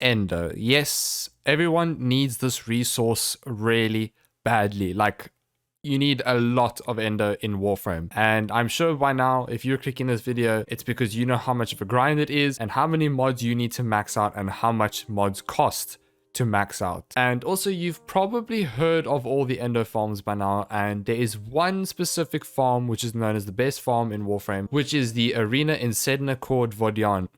Endo. Yes, everyone needs this resource really badly. Like, you need a lot of Endo in Warframe. And I'm sure by now, if you're clicking this video, it's because you know how much of a grind it is and how many mods you need to max out and how much mods cost to max out. And also, you've probably heard of all the Endo farms by now, and there is one specific farm which is known as the best farm in Warframe, which is the arena in Sedna called Vodyanoi.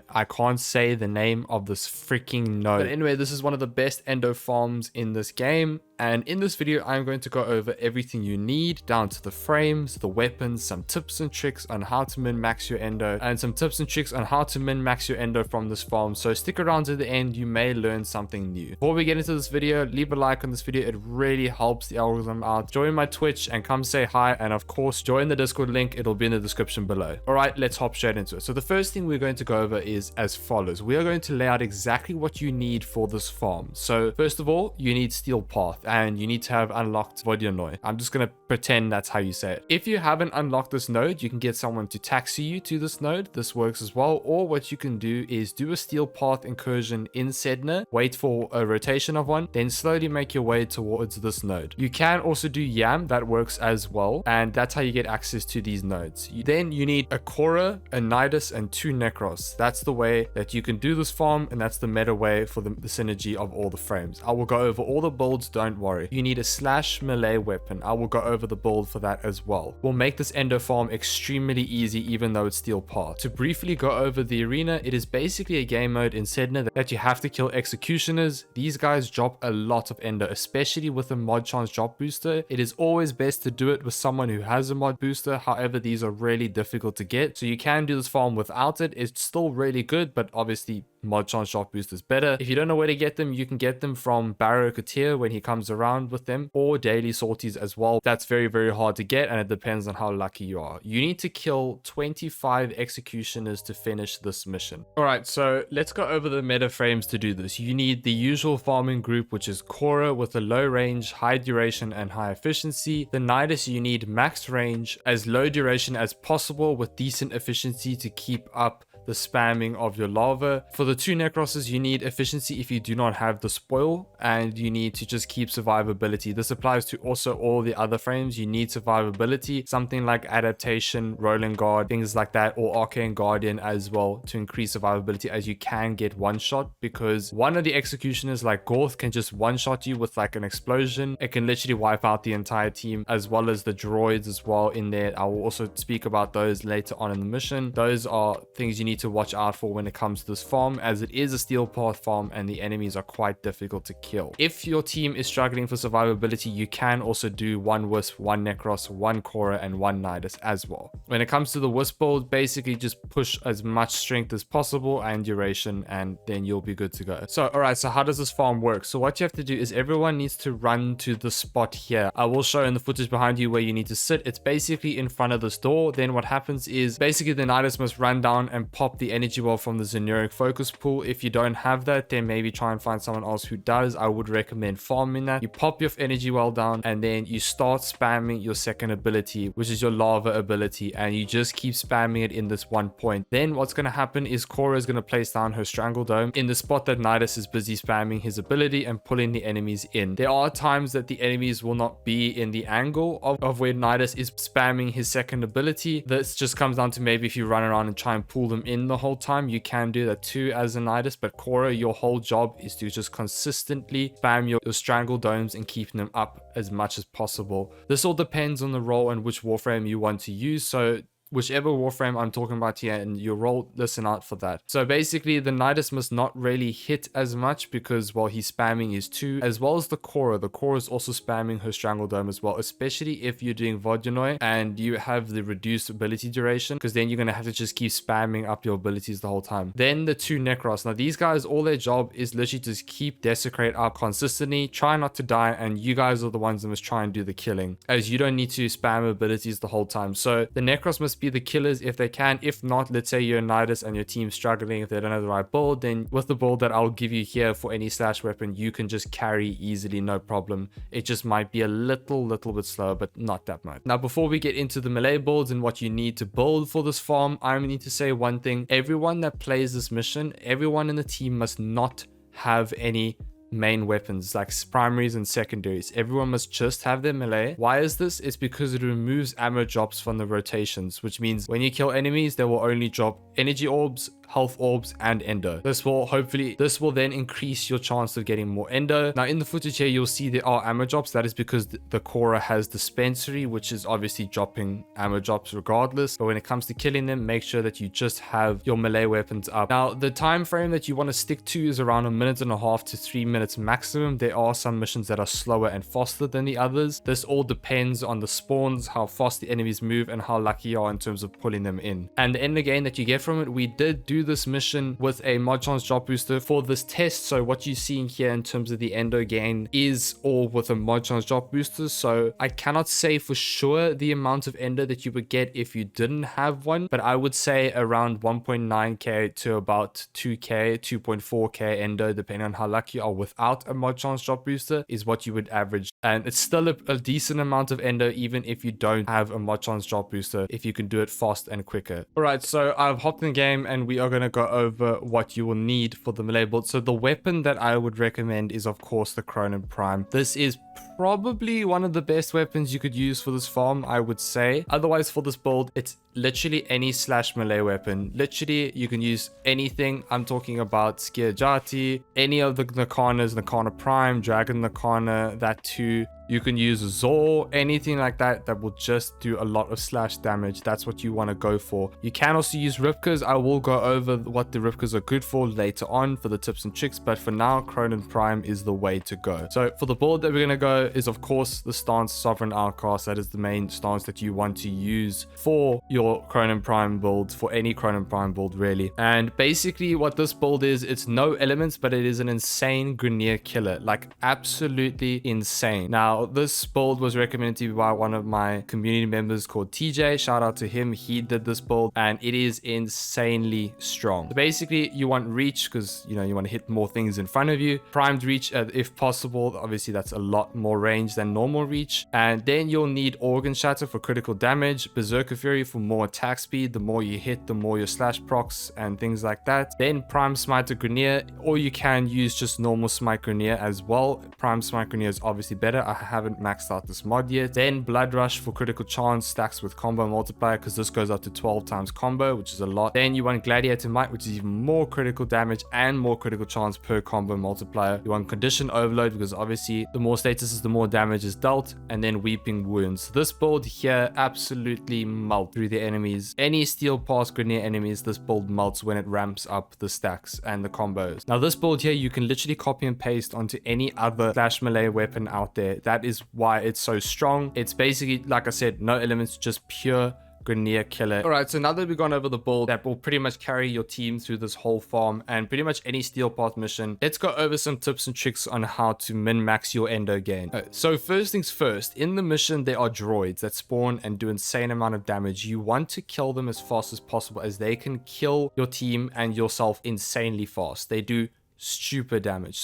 I can't say the name of this freaking node. But anyway, this is one of the best Endo farms in this game. And in this video, I'm going to go over everything you need, down to the frames, the weapons, some tips and tricks on how to min-max your Endo, and some tips and tricks on how to min-max your Endo from this farm. So stick around to the end, you may learn something new. Before we get into this video, leave a like on this video. It really helps the algorithm out. Join my Twitch and come say hi. And of course, join the Discord link. It'll be in the description below. All right, let's hop straight into it. So the first thing we're going to go over is as follows. We are going to lay out exactly what you need for this farm. So first of all, you need Steel Path, and you need to have unlocked Vodyanoi. I'm just going to pretend that's how you say it. If you haven't unlocked this node, you can get someone to taxi you to this node. This works as well. Or what you can do is do a Steel Path incursion in Sedna, wait for a rotation of one, then slowly make your way towards this node. You can also do Yam, that works as well, and that's how you get access to these nodes. Then you need a Korra, a Nidus, and 2 Necros. That's the way that you can do this farm, and that's the meta way for the synergy of all the frames. I will go over all the builds, don't worry. You need a slash melee weapon. I will go over the build for that as well. We'll make this Endo farm extremely easy, even though it's Steel Path. To briefly go over the arena, it is basically a game mode in Sedna that you have to kill executioners. These guys drop a lot of Endo, especially with a mod chance drop booster. It is always best to do it with someone who has a mod booster. However, these are really difficult to get, so you can do this farm without it. It's still really good, but obviously mod chance drop boost is better. If you don't know where to get them, you can get them from Barrow Katir when he comes around with them, or daily sorties as well. That's very, very hard to get, and it depends on how lucky you are. You need to kill 25 executioners to finish this mission. All right, so let's go over the meta frames to do this. You need the usual farming group, which is Korra with a low range, high duration, and high efficiency. The Nidus, you need max range, as low duration as possible with decent efficiency to keep up the spamming of your lava. For the 2 Necrosses, you need efficiency if you do not have the spoil, and you need to just keep survivability. This applies to also all the other frames. You need survivability, something like adaptation, rolling guard, things like that, or arcane guardian as well, to increase survivability, as you can get one shot, because one of the executioners like Gorth can just one shot you with like an explosion. It can literally wipe out the entire team, as well as the droids as well in there. I will also speak about those later on in the mission. Those are things you need to watch out for when it comes to this farm, as it is a Steel Path farm and the enemies are quite difficult to kill. If your team is struggling for survivability, you can also do 1 Wisp, 1 Necros, 1 Korra, and 1 Nidus as well. When it comes to the Wisp build, basically just push as much strength as possible and duration, and then you'll be good to go. So alright, so how does this farm work? So what you have to do is everyone needs to run to the spot here. I will show in the footage behind you where you need to sit. It's basically in front of this door. Then what happens is basically the Nidus must run down and pop the energy well from the generic focus pool. If you don't have that, then maybe try and find someone else who does. I would recommend farming that. You pop your energy well down, and then you start spamming your second ability, which is your lava ability, and you just keep spamming it in this one point. Then what's going to happen is Korra is going to place down her Strangle Dome in the spot that Nidus is busy spamming his ability and pulling the enemies in. There are times that the enemies will not be in the angle of where Nidus is spamming his second ability. This just comes down to maybe if you run around and try and pull them in the whole time, you can do that too as a Nidus. But Korra, your whole job is to just consistently spam your Strangle Domes and keeping them up as much as possible. This all depends on the role and which Warframe you want to use, so whichever Warframe I'm talking about here, and your role, listen out for that. So basically the Nidus must not really hit as much, because while he's spamming his 2, as well as the Korra. The Korra is also spamming her Strangle Dome as well, especially if you're doing Vodyanoi and you have the reduced ability duration, because then you're going to have to just keep spamming up your abilities the whole time. Then the 2 Necros. Now these guys, all their job is literally just keep Desecrate up consistently, try not to die, and you guys are the ones that must try and do the killing, as you don't need to spam abilities the whole time. So the Necros must this be the killers if they can. If not, let's say you're a Nidus and your team's struggling, if they don't have the right build, then with the build that I'll give you here for any slash weapon, you can just carry easily, no problem. It just might be a little bit slower, but not that much. Now, before we get into the melee builds and what you need to build for this farm, I need to say one thing. Everyone that plays this mission, everyone in the team must not have any main weapons like primaries and secondaries. Everyone must just have their melee. Why is this? It's because it removes ammo drops from the rotations, which means when you kill enemies, they will only drop energy orbs, health orbs, and endo. This will then increase your chance of getting more endo. Now in the footage here, you'll see there are ammo drops. That is because the Korra has dispensary, which is obviously dropping ammo drops regardless. But when it comes to killing them, make sure that you just have your melee weapons up. Now the time frame that you want to stick to is around 1.5 minutes to 3 minutes maximum. There are some missions that are slower and faster than the others. This all depends on the spawns, how fast the enemies move, and how lucky you are in terms of pulling them in. And the end gain that you get from it, we did do this mission with a mod chance drop booster for this test. So what you're seeing here in terms of the endo gain is all with a mod chance drop booster. So I cannot say for sure the amount of endo that you would get if you didn't have one, but I would say around 1.9k to about 2k, 2.4k endo, depending on how lucky you are without a mod chance drop booster, is what you would average. And it's still a decent amount of endo even if you don't have a mod chance drop booster, if you can do it fast and quicker. All right, so I've hopped in the game and we are going to go over what you will need for the melee build. So the weapon that I would recommend is of course the Cronin Prime. This is probably one of the best weapons you could use for this farm, I would say. Otherwise, for this build, it's literally any slash melee weapon. Literally, you can use anything. I'm talking about Skiajati, any of the Nakanas, Nakana Prime, Dragon Nakana, that too. You can use Zor, anything like that that will just do a lot of slash damage. That's what you want to go for. You can also use Rivkas. I will go over what the Rivkas are good for later on for the tips and tricks, but for now, Cronin Prime is the way to go. So for the build that we're going to go is of course the stance Sovereign Outcast. That is the main stance that you want to use for your Cronin Prime build, for any Cronin Prime build really. And basically what this build is, it's no elements, but it is an insane Grineer killer, like absolutely insane. Now this build was recommended to me by one of my community members called TJ. Shout out to him. He did this build and it is insanely strong. So basically you want reach because you want to hit more things in front of you. Primed reach if possible. Obviously that's a lot more range than normal reach. And then you'll need Organ Shatter for critical damage, Berserker Fury for more attack speed. The more you hit, the more your slash procs and things like that. Then Prime Smite Grineer, or you can use just normal Smite Grineer as well. Prime Smite Grineer is obviously better. I haven't maxed out this mod yet. Then Blood Rush for critical chance, stacks with combo multiplier because this goes up to 12 times combo, which is a lot. Then you want Gladiator Might, which is even more critical damage and more critical chance per combo multiplier. You want Condition Overload because obviously the more statuses, the more damage is dealt. And then Weeping Wounds. This build here absolutely melts through the enemies. Any Steel Pass Grineer enemies, this build melts when it ramps up the stacks and the combos. Now this build here, you can literally copy and paste onto any other slash melee weapon out there. That is why it's so strong. It's basically, like I said, no elements, just pure Grineer killer. All right, so now that we've gone over the build that will pretty much carry your team through this whole farm and pretty much any Steel Path mission, let's go over some tips and tricks on how to min-max your endo gain. So first things first, in the mission there are droids that spawn and do insane amount of damage. You want to kill them as fast as possible as they can kill your team and yourself insanely fast. They do stupid damage.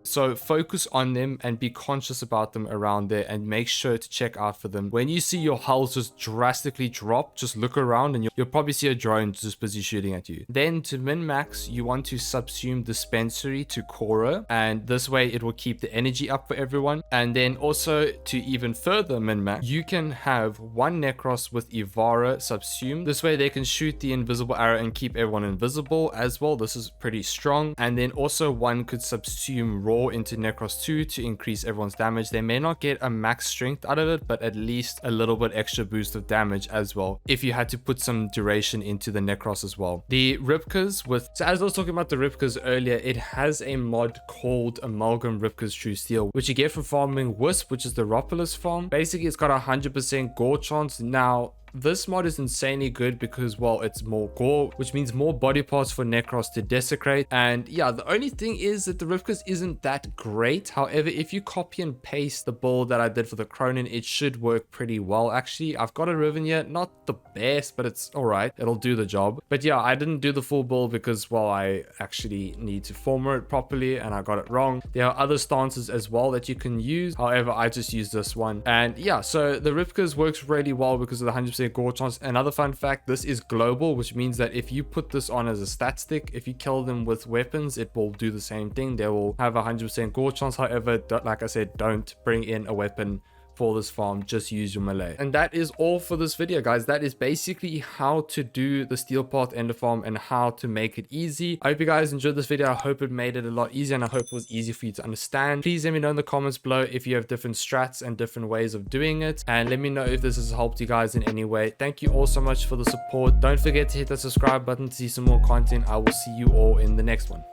So focus on them and be conscious about them around there and make sure to check out for them. When you see your health just drastically drop, just look around and you'll probably see a drone just busy shooting at you. Then to min-max, you want to subsume Dispensary to Korra, and this way it will keep the energy up for everyone. And then also to even further min-max, you can have one Necros with Ivara subsumed. This way they can shoot the invisible arrow and keep everyone invisible as well. This is pretty strong. And then also one could subsume Raw into Necros 2 to increase everyone's damage. They may not get a max strength out of it, but at least a little bit extra boost of damage as well, if you had to put some duration into the Necros as well. The Rivkas so as I was talking about the Rivkas earlier, it has a mod called Amalgam Rivkas True Steel, which you get from farming Wisp, which is the Ropolis farm. Basically, it's got 100% gore chance. Now, this mod is insanely good because, well, it's more gore, which means more body parts for Necros to desecrate. And yeah, the only thing is that the Rivkas isn't that great. However, if you copy and paste the build that I did for the Cronin, it should work pretty well. Actually, I've got a Riven here, not the best, but it's all right. It'll do the job. But yeah, I didn't do the full build because, well, I actually need to former it properly and I got it wrong. There are other stances as well that you can use. However, I just used this one. And yeah, so the Rivkas works really well because of the 100% gore chance. Another fun fact, this is global, which means that if you put this on as a stat stick, if you kill them with weapons, it will do the same thing. They will have a 100% gore chance. However, like I said, don't bring in a weapon for this farm, just use your melee. And that is all for this video, guys. That is basically how to do the steel path ender farm and how to make it easy. I hope you guys enjoyed this video. I hope it made it a lot easier and I hope it was easy for you to understand. Please let me know in the comments below if you have different strats and different ways of doing it, and let me know if this has helped you guys in any way. Thank you all so much for the support. Don't forget to hit the subscribe button to see some more content. I will see you all in the next one.